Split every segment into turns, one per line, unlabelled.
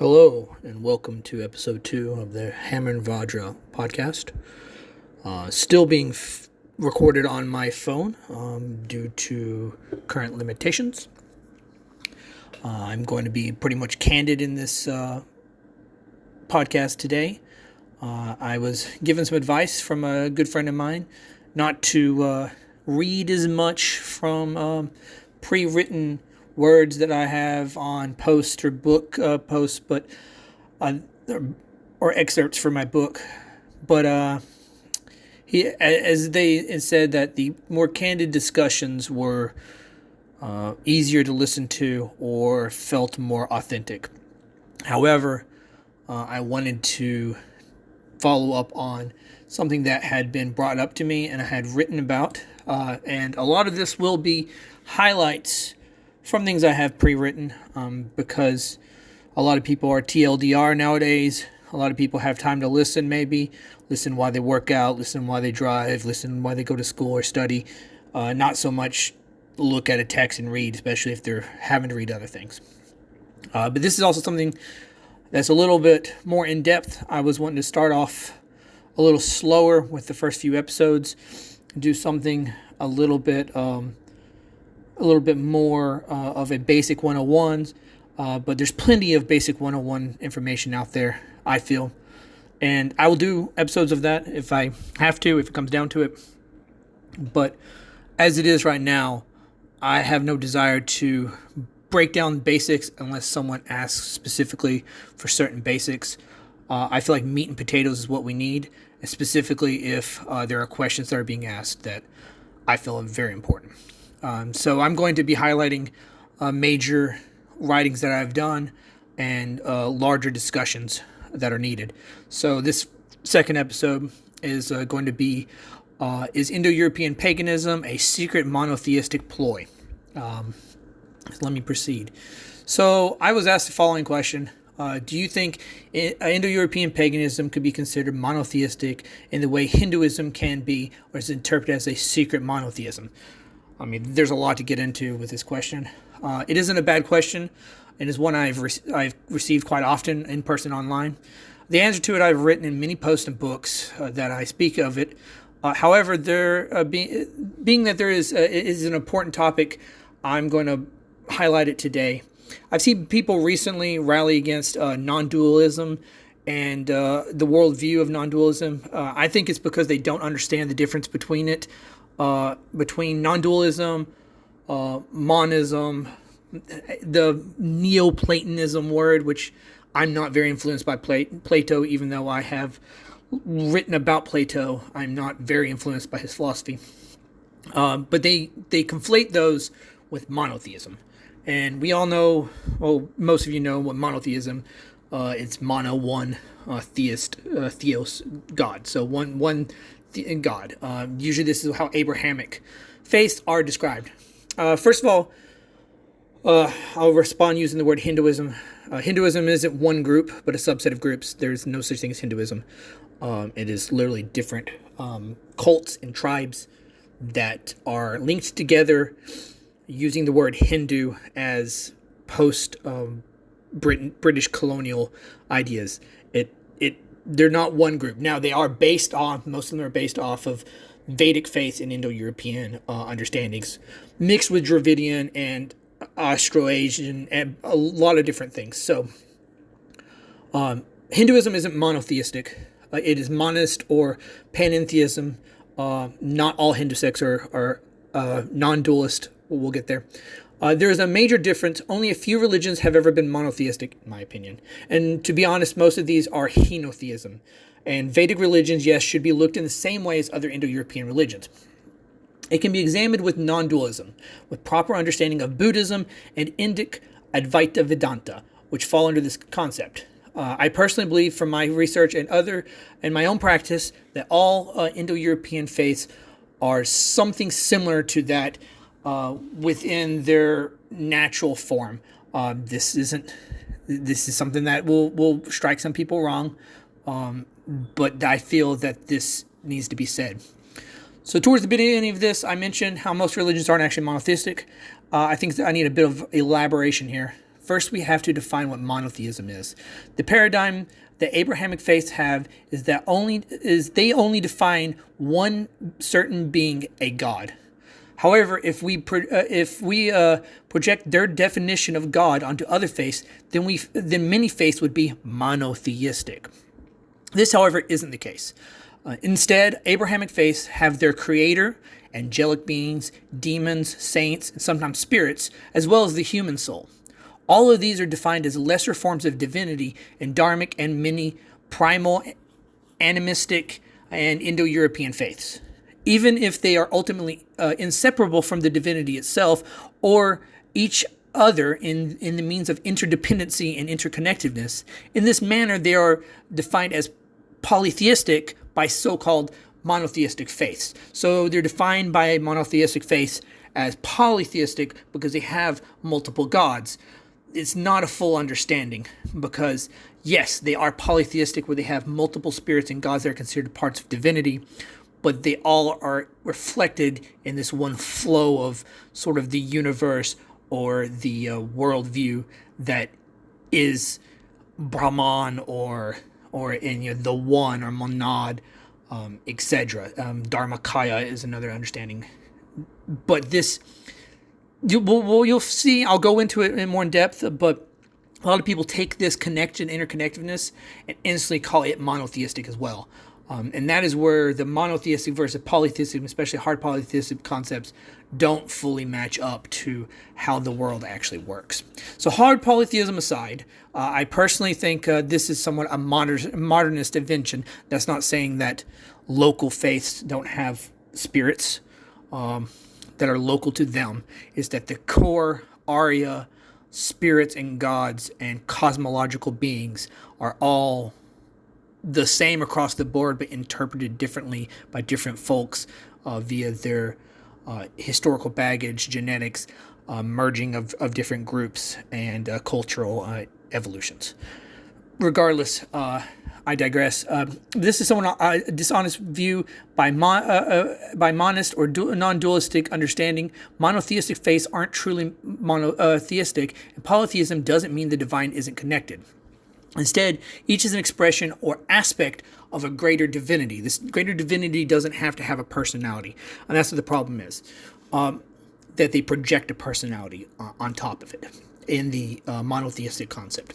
Hello, and welcome to episode 2 of the Hammer and Vajra podcast. Still being recorded on my phone due to current limitations. I'm going to be pretty much candid in this podcast today. I was given some advice from a good friend of mine not to read as much from pre-written words that I have on posts or book posts, but or excerpts from my book. But they said that the more candid discussions were easier to listen to or felt more authentic. However, I wanted to follow up on something that had been brought up to me and I had written about, and a lot of this will be highlights from things I have pre-written, because a lot of people are TLDR nowadays. A lot of people have time to listen, listen while they work out, listen while they drive, listen while they go to school or study. Not so much look at a text and read, especially if they're having to read other things. But this is also something that's a little bit more in-depth. I was wanting to start off a little slower with the first few episodes, do something a little bit more of a basic 101s, but there's plenty of basic 101 information out there, I feel. And I will do episodes of that if I have to, if it comes down to it. But as it is right now, I have no desire to break down basics unless someone asks specifically for certain basics. I feel like meat and potatoes is what we need, and specifically if there are questions that are being asked that I feel are very important. So I'm going to be highlighting major writings that I've done and larger discussions that are needed. So this second episode is going to be, is Indo-European paganism a secret monotheistic ploy? Let me proceed. So I was asked the following question. Do you think Indo-European paganism could be considered monotheistic in the way Hinduism can be, or is it interpreted as a secret monotheism? I mean, there's a lot to get into with this question. It isn't a bad question. It is one I've received quite often in person online. The answer to it I've written in many posts and books that I speak of it. However, being that there is an important topic, I'm going to highlight it today. I've seen people recently rally against non-dualism and the worldview of non-dualism. I think it's because they don't understand the difference between it. Between non-dualism, monism, the Neoplatonism word, which I'm not very influenced by Plato, even though I have written about Plato. I'm not very influenced by his philosophy. But they conflate those with monotheism. And we all know, well, most of you know what monotheism, it's mono, one, theos, God. So one in God. Usually this is how Abrahamic faiths are described. First of all, I'll respond using the word Hinduism. Hinduism isn't one group, but a subset of groups. There's no such thing as Hinduism. It is literally different cults and tribes that are linked together using the word Hindu as post British colonial ideas. They're not one group. Now, most of them are based off of Vedic faith and Indo-European understandings, mixed with Dravidian and Austroasian and a lot of different things. So, Hinduism isn't monotheistic. It is monist or panentheism. Not all Hindu sects are non-dualist. We'll get there. There's a major difference. Only a few religions have ever been monotheistic, in my opinion. And to be honest, most of these are henotheism. And Vedic religions, yes, should be looked in the same way as other Indo-European religions. It can be examined with non-dualism, with proper understanding of Buddhism and Indic Advaita Vedanta, which fall under this concept. I personally believe from my research and my own practice that all Indo-European faiths are something similar to that within their natural form. This is something that will strike some people wrong, but I feel that this needs to be said. So towards the beginning of this, I mentioned how most religions aren't actually monotheistic. I think that I need a bit of elaboration here. first we have to define what monotheism is. The paradigm that Abrahamic faiths have is that they only define one certain being a god. However, if we project their definition of God onto other faiths, then many faiths would be monotheistic. This, however, isn't the case. Instead, Abrahamic faiths have their creator, angelic beings, demons, saints, and sometimes spirits, as well as the human soul. All of these are defined as lesser forms of divinity in Dharmic and many primal, animistic, and Indo-European faiths. Even if they are ultimately inseparable from the divinity itself or each other in the means of interdependency and interconnectedness, in this manner they are defined as polytheistic by so-called monotheistic faiths. So they're defined by monotheistic faiths as polytheistic because they have multiple gods. It's not a full understanding because, yes, they are polytheistic where they have multiple spirits and gods that are considered parts of divinity, but they all are reflected in this one flow of sort of the universe or the worldview that is Brahman or in the one or monad, etc. Dharmakaya is another understanding. But this, you'll see, I'll go into it in more in depth, but a lot of people take this connection, interconnectedness, and instantly call it monotheistic as well. And that is where the monotheistic versus polytheistic, especially hard polytheistic concepts, don't fully match up to how the world actually works. So hard polytheism aside, I personally think this is somewhat a modernist invention. That's not saying that local faiths don't have spirits that are local to them. Is that the core Arya spirits and gods and cosmological beings are all the same across the board, but interpreted differently by different folks via their historical baggage, genetics, merging of different groups, and cultural evolutions. Regardless, I digress. This is somewhat a dishonest view by monist or non-dualistic understanding. Monotheistic faiths aren't truly monotheistic, and polytheism doesn't mean the divine isn't connected. Instead, each is an expression or aspect of a greater divinity. This greater divinity doesn't have to have a personality. And that's what the problem is, that they project a personality on top of it in the monotheistic concept.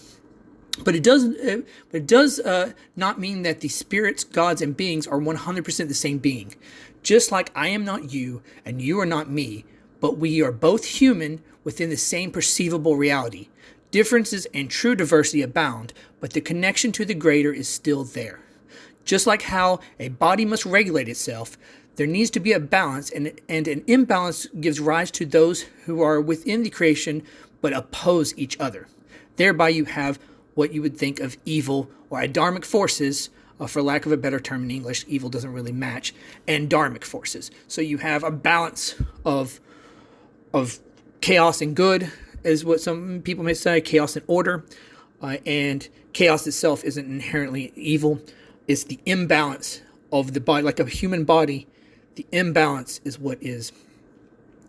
But it does not mean that the spirits, gods, and beings are 100% the same being. Just like I am not you and you are not me, but we are both human within the same perceivable reality. Differences and true diversity abound, but the connection to the greater is still there. Just like how a body must regulate itself, there needs to be a balance, and an imbalance gives rise to those who are within the creation but oppose each other. Thereby you have what you would think of evil or adharmic forces, for lack of a better term in English, evil doesn't really match, and dharmic forces. So you have a balance of chaos and good, is what some people may say, chaos and order, and chaos itself isn't inherently evil. It's the imbalance of the body, like a human body. The imbalance is what is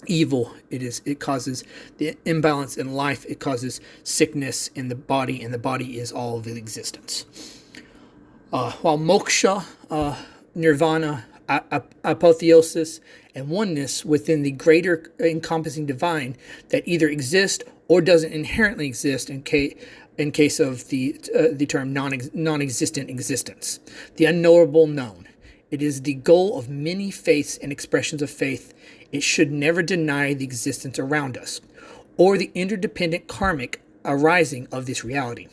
evil. It causes the imbalance in life. It causes sickness in the body, and the body is all of existence. While moksha, nirvana, apotheosis, and oneness within the greater encompassing divine that either exists or doesn't inherently exist in case of the term non-existent existence. The unknowable known. It is the goal of many faiths and expressions of faith. It should never deny the existence around us or the interdependent karmic arising of this reality.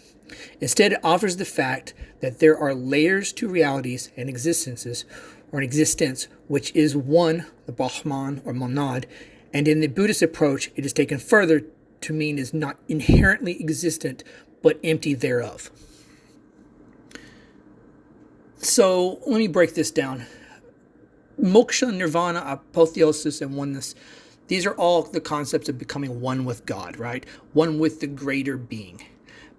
Instead, it offers the fact that there are layers to realities and existences, or an existence which is one, the Brahman or monad, and in the Buddhist approach, it is taken further to mean is not inherently existent, but empty thereof. So let me break this down. Moksha, nirvana, apotheosis, and oneness, these are all the concepts of becoming one with God, right? One with the greater being.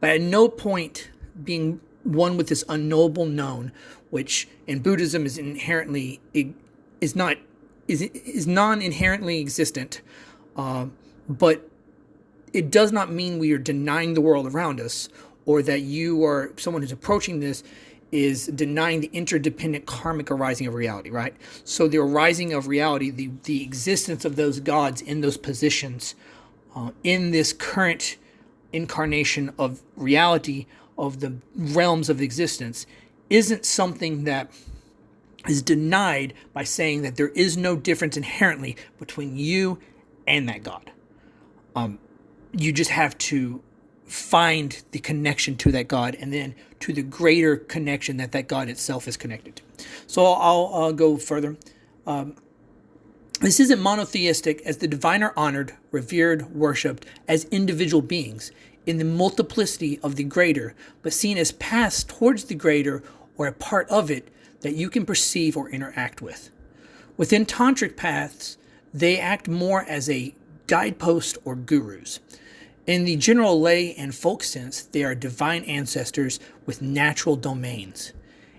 But at no point being one with this unknowable known, which in Buddhism is non-inherently existent, but it does not mean we are denying the world around us, or that you or someone who's approaching this is denying the interdependent karmic arising of reality, right? So the arising of reality, the existence of those gods in those positions, in this current incarnation of reality, of the realms of existence, isn't something that is denied by saying that there is no difference inherently between you and that God. You just have to find the connection to that God, and then to the greater connection that that God itself is connected to. So I'll go further. This isn't monotheistic, as the divine are honored, revered, worshipped as individual beings in the multiplicity of the greater, but seen as paths towards the greater or a part of it that you can perceive or interact with. Within Tantric paths, they act more as a guidepost or gurus. In the general lay and folk sense, they are divine ancestors with natural domains.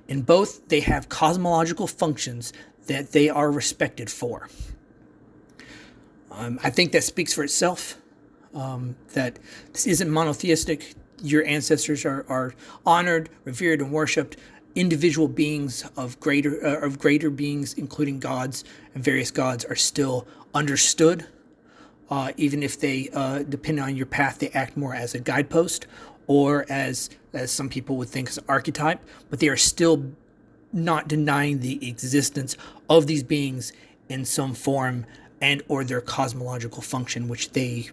In both, they have cosmological functions that they are respected for. I think that speaks for itself, that this isn't monotheistic. Your ancestors are honored, revered, and worshipped. Individual beings of greater beings, including gods and various gods, are still understood. Even if they, depending on your path, they act more as a guidepost or as some people would think as an archetype, but they are still not denying the existence of these beings in some form and or their cosmological function, which they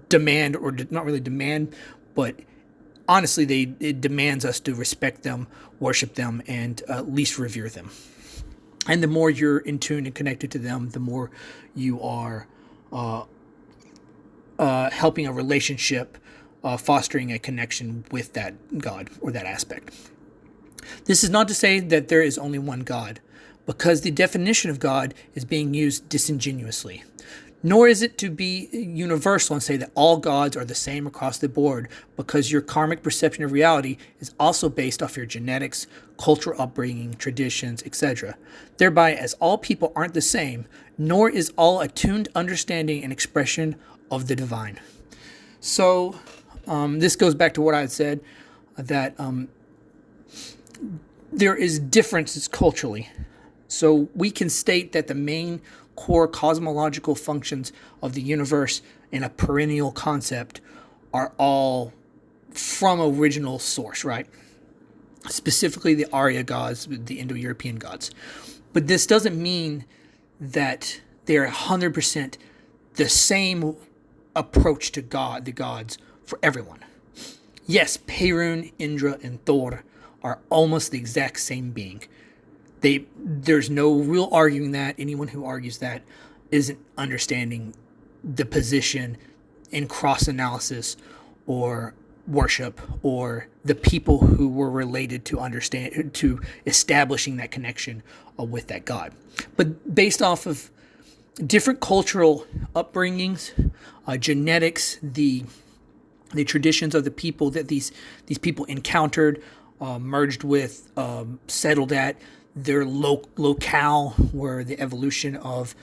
demand, or not really demand, but honestly, it demands us to respect them, worship them, and at least revere them. And the more you're in tune and connected to them, the more you are helping a relationship, fostering a connection with that God or that aspect. This is not to say that there is only one God, because the definition of God is being used disingenuously. Nor is it to be universal and say that all gods are the same across the board, because your karmic perception of reality is also based off your genetics, cultural upbringing, traditions, etc. Thereby, as all people aren't the same, nor is all attuned understanding and expression of the divine. So, this goes back to what I had said, that there is differences culturally. So we can state that the main core cosmological functions of the universe in a perennial concept are all from original source, right? Specifically the Arya gods, the Indo-European gods. But this doesn't mean that they're 100% the same approach to God, the gods, for everyone. Yes, Perun, Indra, and Thor are almost the exact same being. There's no real arguing that. Anyone who argues that isn't understanding the position in cross-analysis or worship or the people who were related to establishing that connection with that God. But based off of different cultural upbringings, genetics, the traditions of the people that these people encountered, merged with, settled at, their locale, where the evolution of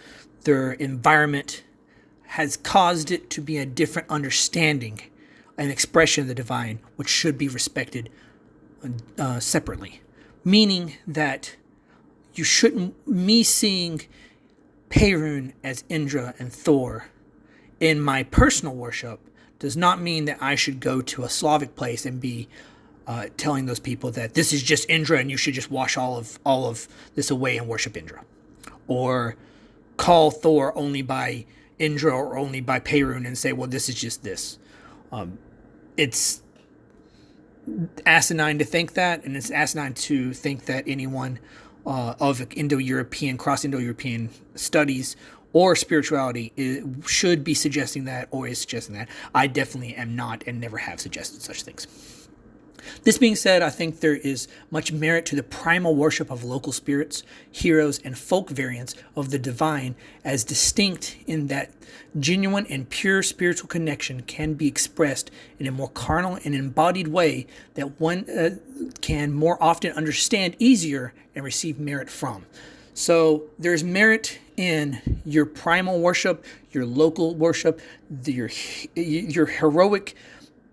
their environment has caused it to be a different understanding and expression of the divine, which should be respected separately. Meaning that you shouldn't, me seeing Perun as Indra and Thor in my personal worship does not mean that I should go to a Slavic place and be telling those people that this is just Indra and you should just wash all of this away and worship Indra, or call Thor only by Indra or only by Perun and say, well, this is just this. It's asinine to think that, and it's asinine to think that anyone of Indo-European, cross-Indo-European studies or spirituality should be suggesting that or is suggesting that. I definitely am not and never have suggested such things. This being said, I think there is much merit to the primal worship of local spirits, heroes, and folk variants of the divine, as distinct in that genuine and pure spiritual connection can be expressed in a more carnal and embodied way that one can more often understand easier and receive merit from. So there's merit in your primal worship, your local worship, your heroic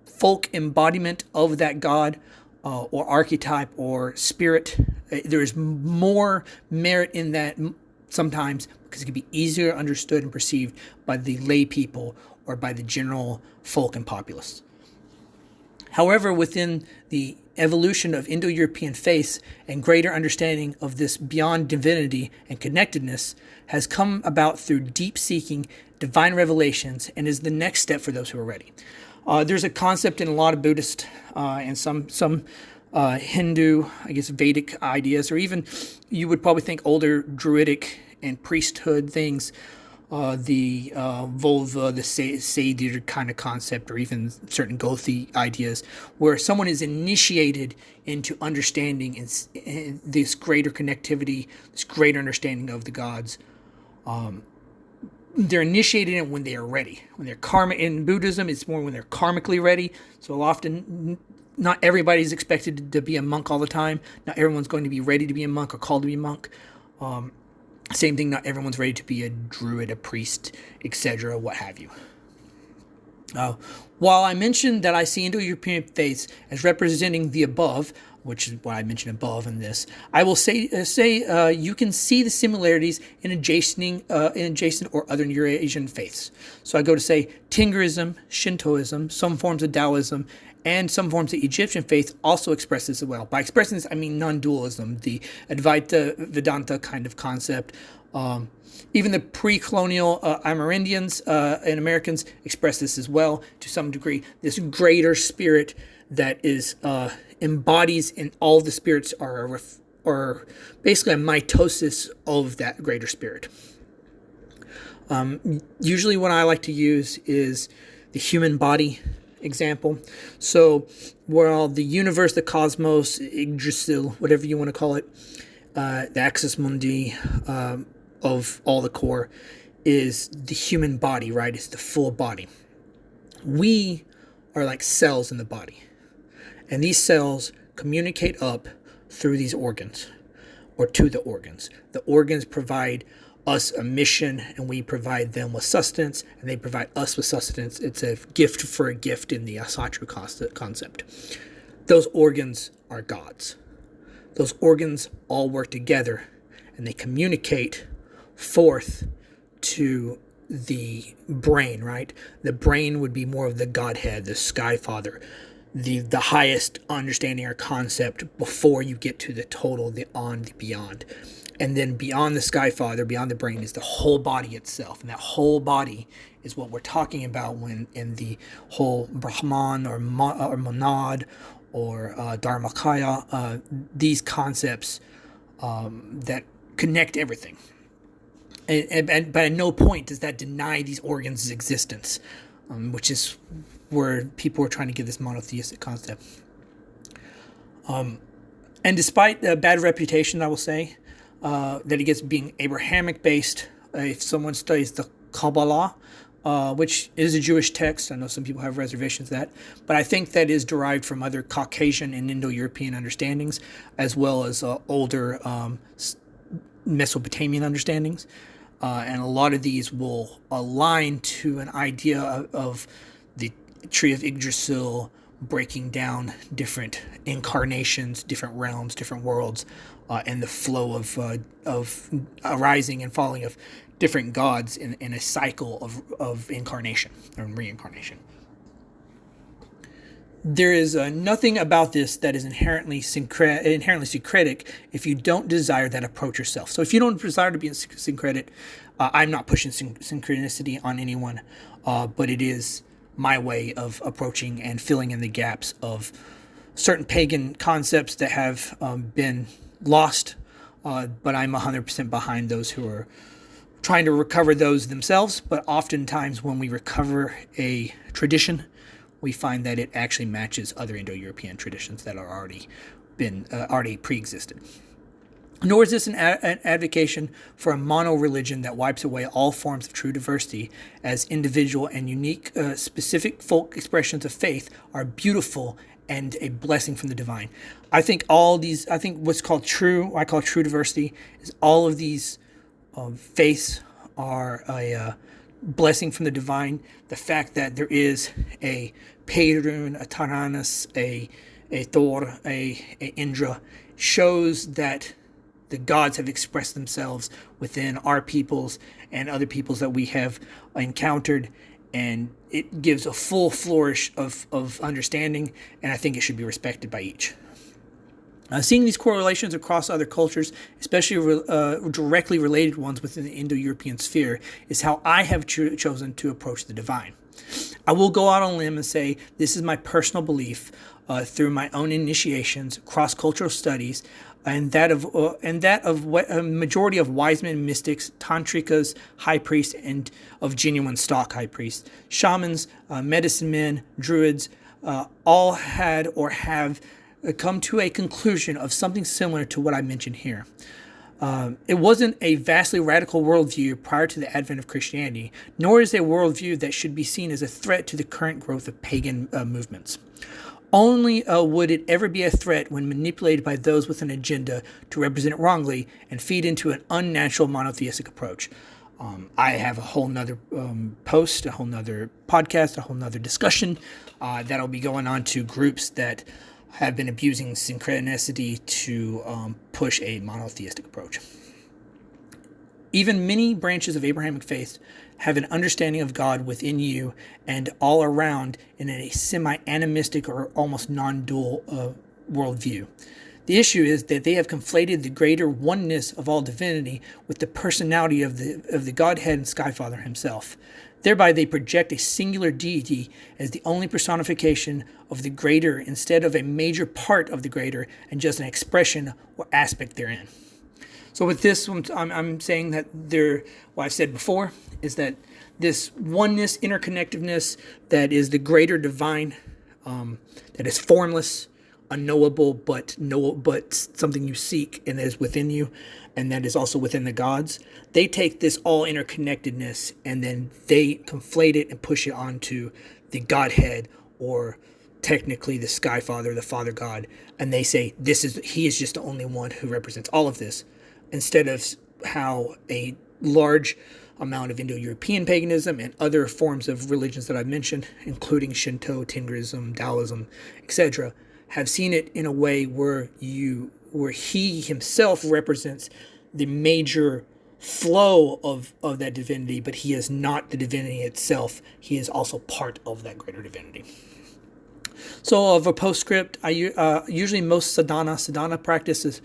folk embodiment of that god or archetype or spirit. There's more merit in that sometimes because it can be easier understood and perceived by the lay people or by the general folk and populace. However, within the evolution of Indo-European faiths and greater understanding of this beyond divinity and connectedness has come about through deep seeking divine revelations and is the next step for those who are ready. There's a concept in a lot of Buddhist and some Hindu, I guess, Vedic ideas, or even you would probably think older Druidic and priesthood things, the vulva, the Seder kind of concept, or even certain Gothi ideas, where someone is initiated into understanding and this greater connectivity, this greater understanding of the gods. They're initiated in when they are ready. When they're in Buddhism, it's more when they're karmically ready. So often, not everybody's expected to be a monk all the time. Not everyone's going to be ready to be a monk or called to be a monk. Same thing, not everyone's ready to be a druid, a priest, etc., what have you. While I mentioned that I see Indo-European faiths as representing the above, which is what I mentioned above in this, I will say you can see the similarities in adjacent or other Eurasian faiths. So I go to say Tigrism, Shintoism, some forms of Taoism, and some forms of Egyptian faith also express this as well. By expressing this, I mean non-dualism, the Advaita Vedanta kind of concept. Even the pre-colonial Amerindians and Americans express this as well to some degree. This greater spirit that is embodies in all the spirits are basically a mitosis of that greater spirit. Usually what I like to use is the human body example. So while the universe, the cosmos, Yggdrasil, whatever you want to call it, the axis mundi of all the core is the human body, right? It's the full body. We are like cells in the body. And these cells communicate up through these organs or to the organs. The organs provide us a mission and we provide them with sustenance and they provide us with sustenance. It's a gift for a gift in the Asatru concept. Those organs are gods. Those organs all work together and they communicate forth to the brain, right? The brain would be more of the Godhead, the Sky Father, the highest understanding or concept before you get to the total, the on, the beyond. And then beyond the Sky Father, beyond the brain, is the whole body itself. And that whole body is what we're talking about when in the whole Brahman or Monad or Dharmakaya, these concepts that connect everything. But at no point does that deny these organs' existence, which is where people are trying to get this monotheistic concept. And despite the bad reputation, I will say, that it gets being Abrahamic based, if someone studies the Kabbalah, which is a Jewish text, I know some people have reservations with that, but I think that is derived from other Caucasian and Indo-European understandings, as well as older Mesopotamian understandings. And a lot of these will align to an idea of the tree of Yggdrasil breaking down different incarnations, different realms, different worlds, and the flow of arising and falling of different gods in a cycle of incarnation or reincarnation. There is nothing about this that is inherently syncretic if you don't desire that approach yourself. So if you don't desire to be syncretic, I'm not pushing synchronicity on anyone, but it is my way of approaching and filling in the gaps of certain pagan concepts that have been lost, but I'm 100% behind those who are trying to recover those themselves. But oftentimes when we recover a tradition, we find that it actually matches other Indo-European traditions that are already pre-existed. Nor is this an advocation for a mono-religion that wipes away all forms of true diversity, as individual and unique specific folk expressions of faith are beautiful and a blessing from the divine. I think what's called I call true diversity, is all of these faiths are a blessing from the divine. The fact that there is a Perun, a Taranis, a Thor, a Indra, shows that the gods have expressed themselves within our peoples and other peoples that we have encountered, and it gives a full flourish of understanding, and I think it should be respected by each. Seeing these correlations across other cultures, especially directly related ones within the Indo-European sphere, is how I have chosen to approach the divine. I will go out on a limb and say this is my personal belief through my own initiations, cross-cultural studies, and that of what a majority of wise men, mystics, tantrikas, high priests, and of genuine stock high priests, shamans, medicine men, druids, all had or have come to a conclusion of something similar to what I mentioned here. It wasn't a vastly radical worldview prior to the advent of Christianity, nor is it a worldview that should be seen as a threat to the current growth of pagan movements. Only would it ever be a threat when manipulated by those with an agenda to represent it wrongly and feed into an unnatural monotheistic approach. I have a whole nother post, a whole nother podcast, a whole nother discussion that'll be going on to groups that have been abusing synchronicity to push a monotheistic approach. Even many branches of Abrahamic faith have an understanding of God within you and all around in a semi-animistic or almost non-dual worldview. The issue is that they have conflated the greater oneness of all divinity with the personality of the Godhead and Skyfather himself. Thereby they project a singular deity as the only personification of the greater instead of a major part of the greater and just an expression or aspect therein. So with this, I'm saying that what I've said before is that this oneness, interconnectedness that is the greater divine, that is formless, unknowable, but something you seek and that is within you, and that is also within the gods. They take this all interconnectedness and then they conflate it and push it onto the Godhead, or technically the Sky Father, the Father God, and they say he is just the only one who represents all of this, instead of how a large amount of Indo-European paganism and other forms of religions that I've mentioned, including Shinto, Taoism, Taoism, etc., have seen it in a way where he himself represents the major flow of that divinity, but he is not the divinity itself. He is also part of that greater divinity. So of a postscript, I usually most sadhana practice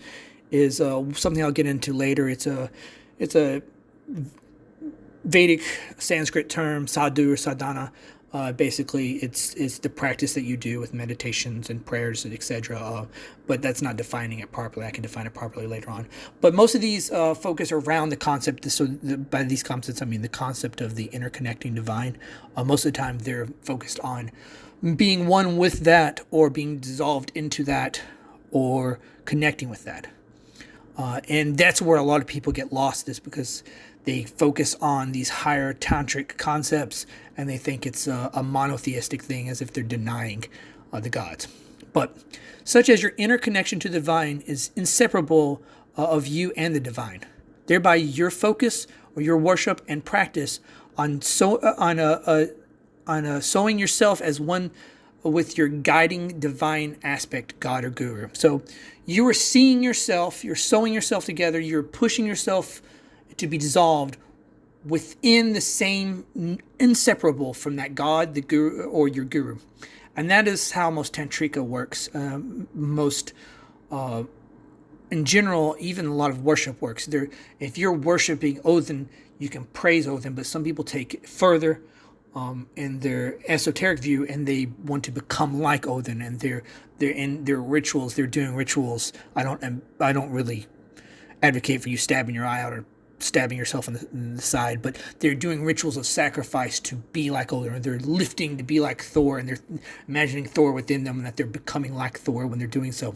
is something I'll get into later. It's a Vedic Sanskrit term, sadhu or sadhana. Basically, it's the practice that you do with meditations and prayers, etc. But that's not defining it properly. I can define it properly later on. But most of these focus around the concept. So by these concepts, I mean the concept of the interconnecting divine. Most of the time, they're focused on being one with that, or being dissolved into that, or connecting with that. And that's where a lot of people get lost, is because they focus on these higher tantric concepts and they think it's a monotheistic thing, as if they're denying the gods. But such as your interconnection to the divine is inseparable of you and the divine. Thereby your focus or your worship and practice on sowing yourself as one with your guiding divine aspect, God or Guru. So you are seeing yourself, you're sewing yourself together, you're pushing yourself to be dissolved within the same, inseparable from that God, the Guru, or your Guru. And that is how most Tantrika works. In general, even a lot of worship works. If you're worshiping Odin, you can praise Odin, but some people take it further in their esoteric view, and they want to become like Odin, and they're in their rituals. They're doing rituals. I don't really advocate for you stabbing your eye out or stabbing yourself in the side, but they're doing rituals of sacrifice to be like Odin, or they're lifting to be like Thor, and they're imagining Thor within them, and that they're becoming like Thor when they're doing so.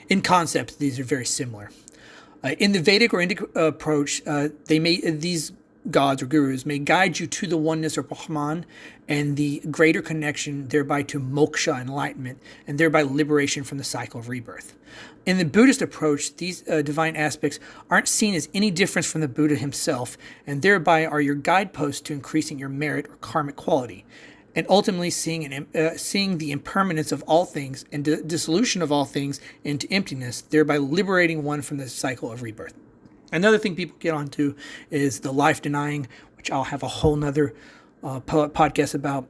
In concept, these are very similar. In the Vedic or Indic approach, these gods or gurus may guide you to the oneness of Brahman and the greater connection, thereby to moksha, enlightenment, and thereby liberation from the cycle of rebirth. In the Buddhist approach, these divine aspects aren't seen as any difference from the Buddha himself, and thereby are your guideposts to increasing your merit or karmic quality, and ultimately seeing the impermanence of all things and dissolution of all things into emptiness, thereby liberating one from the cycle of rebirth. Another thing people get onto is the life denying, which I'll have a whole nother podcast about,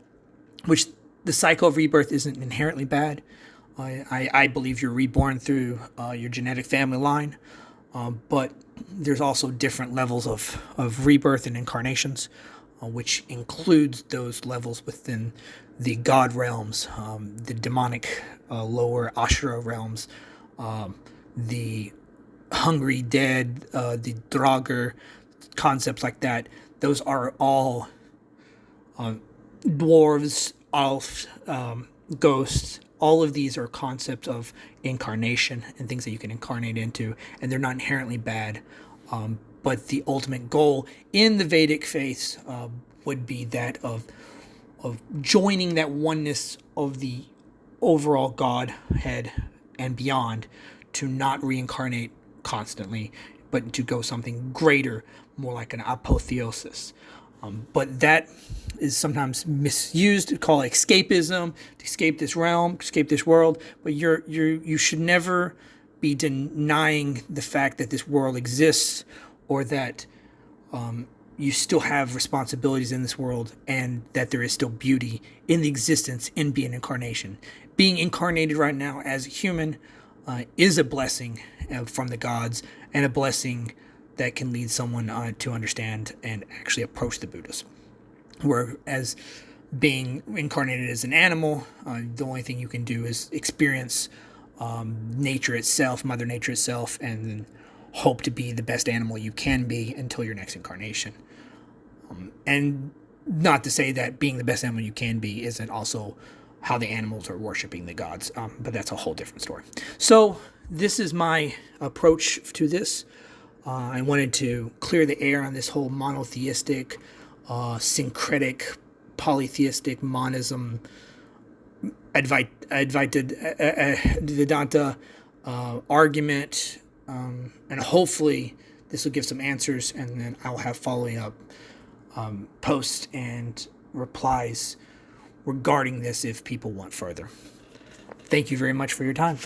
which the cycle of rebirth isn't inherently bad. I believe you're reborn through your genetic family line, but there's also different levels of rebirth and incarnations, which includes those levels within the god realms, the demonic lower Ashura realms, the hungry dead, the Draugr, concepts like that. Those are all dwarves, elves, ghosts. All of these are concepts of incarnation and things that you can incarnate into, and they're not inherently bad. But the ultimate goal in the Vedic faiths would be that of joining that oneness of the overall Godhead and beyond, to not reincarnate constantly, but to go something greater, more like an apotheosis. But that is sometimes misused to call it escapism, to escape this realm, escape this world. But you should never be denying the fact that this world exists, or that you still have responsibilities in this world, and that there is still beauty in the existence in being incarnation. Being incarnated right now as a human is a blessing from the gods, and a blessing that can lead someone to understand and actually approach the Buddhas. Whereas being incarnated as an animal, the only thing you can do is experience nature itself, Mother Nature itself, and then hope to be the best animal you can be until your next incarnation. And not to say that being the best animal you can be isn't also how the animals are worshiping the gods, but that's a whole different story. So this is my approach to this. I wanted to clear the air on this whole monotheistic, syncretic, polytheistic, monism, Advaita Vedanta argument, and hopefully this will give some answers, and then I'll have following up posts and replies regarding this if people want further. Thank you very much for your time.